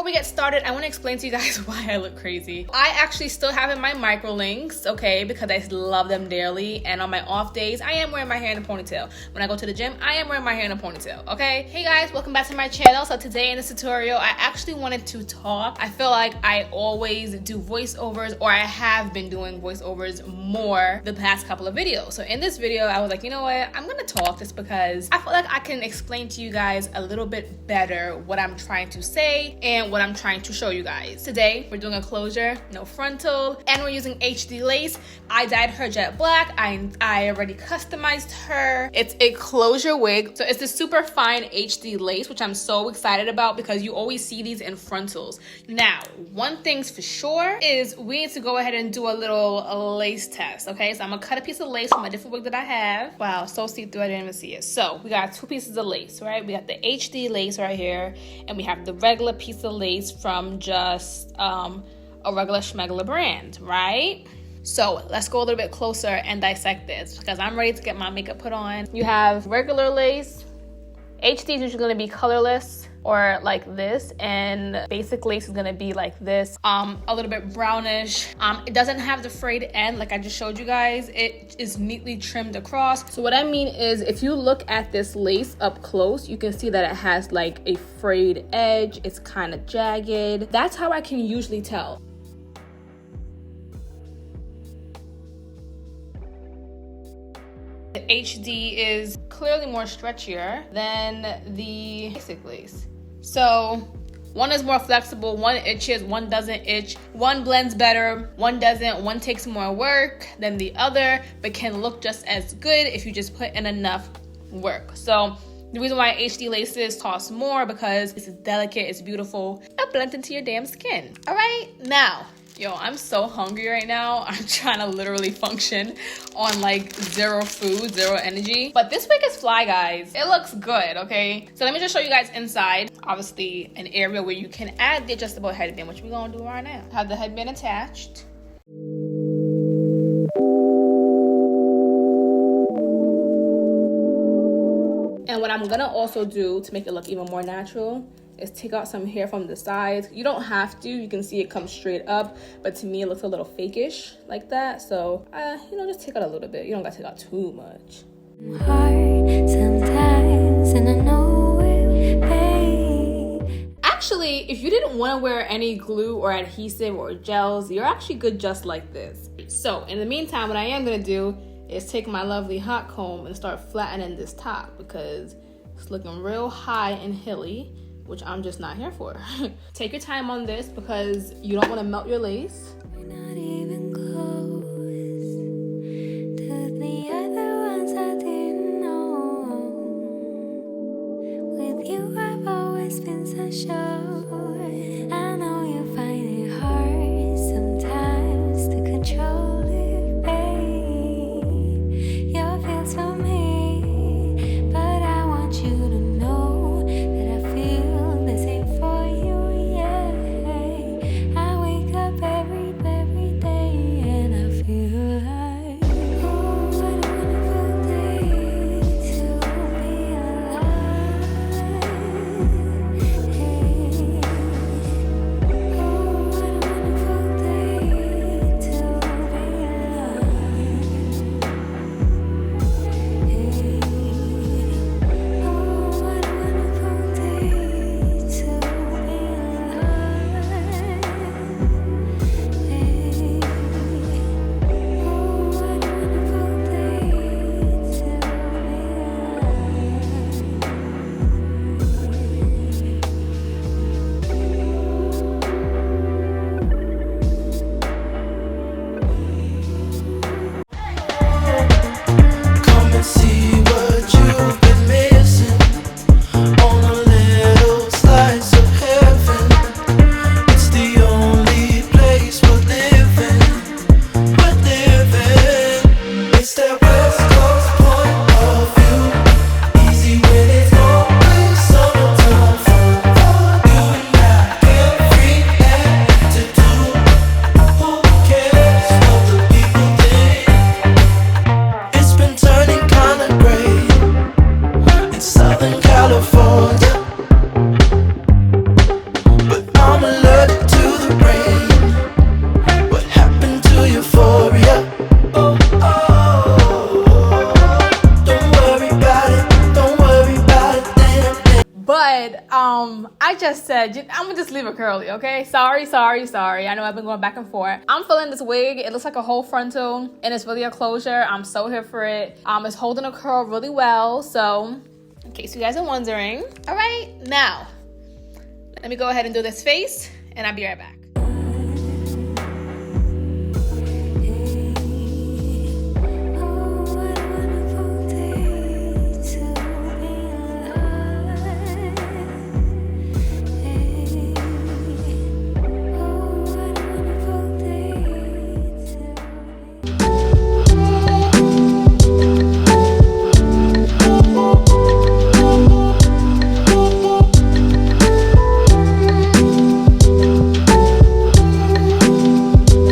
before we get started, I want to explain to you guys why I look crazy. I actually still have in my micro links, okay, because I love them dearly. And on my off days, I am wearing my hair in a ponytail. When I go to the gym, I am wearing my hair in a ponytail, okay? Hey guys, welcome back to my channel. So today in this tutorial, I actually wanted to talk. I feel like I always do voiceovers, or I have been doing voiceovers more the past couple of videos. So in this video, I was like, you know what? I'm gonna talk just because I feel like I can explain to you guys a little bit better what I'm trying to say and what I'm trying to show you guys. Today, we're doing a closure, no frontal, and we're using HD lace. I dyed her jet black. I already customized her. It's a closure wig. So it's the super fine HD lace, which I'm so excited about because you always see these in frontals. Now, one thing's for sure is we need to go ahead and do a little lace test, okay? So I'm gonna cut a piece of lace from a different wig that I have. Wow, so see-through, I didn't even see it. So we got two pieces of lace, right? We got the HD lace right here, and we have the regular piece of lace from just a regular schmegler brand, right? So let's go a little bit closer and dissect this because I'm ready to get my makeup put on. You have regular lace. HD is usually going to be colorless or like this, and basic lace is going to be like this, a little bit brownish. It doesn't have the frayed end like I just showed you guys. It is neatly trimmed across. So what I mean is, if you look at this lace up close, you can see that it has like a frayed edge. It's kind of jagged. That's how I can usually tell. The HD is clearly more stretchier than the basic lace. So one is more flexible, one itches, one doesn't itch, one blends better, one doesn't, one takes more work than the other, but can look just as good if you just put in enough work. So the reason why HD laces cost more because it's delicate, it's beautiful, it blends into your damn skin. All right, now, yo, I'm so hungry right now. I'm trying to literally function on like zero food, zero energy. But this wig is fly, guys. It looks good, okay? So let me just show you guys inside. Obviously, an area where you can add the adjustable headband, which we're gonna do right now. Have the headband attached. And what I'm gonna also do to make it look even more natural is take out some hair from the sides. You don't have to, you can see it comes straight up, but to me it looks a little fakeish like that. So, you know, just take out a little bit. You don't gotta take out too much. Hard sometimes, and I know it pain. Actually, if you didn't want to wear any glue or adhesive or gels, you're actually good just like this. So, in the meantime, what I am gonna do is take my lovely hot comb and start flattening this top because it's looking real high and hilly, which I'm just not here for. Take your time on this because you don't want to melt your lace. We're not even close to the other ones I didn't know. With you I've always been so sure. I know you find it hard sometimes to control it, babe. Your feels for me, but I want you to know that I feel the same for you, yeah. I wake up every day and I feel like, oh, what a wonderful day to be alive. Hey. Oh, what a wonderful day to be alive. Hey. Oh, what a wonderful day to be alive. Hey. Oh, what a wonderful day to be Come and see what you've been missing on a little slice of heaven. It's the only place we're living. It's that West Coast point of view. Easy when it's always summertime fun for you and I. Every act to do. Who cares what the people think? It's been turning kinda gray in Southern California, but I'm But I just said, I'm gonna just leave it curly, okay? Sorry. I know I've been going back and forth. I'm feeling this wig. It looks like a whole frontal, and it's really a closure. I'm so here for it. It's holding a curl really well, so in case you guys are wondering. All right, now, let me go ahead and do this face, and I'll be right back.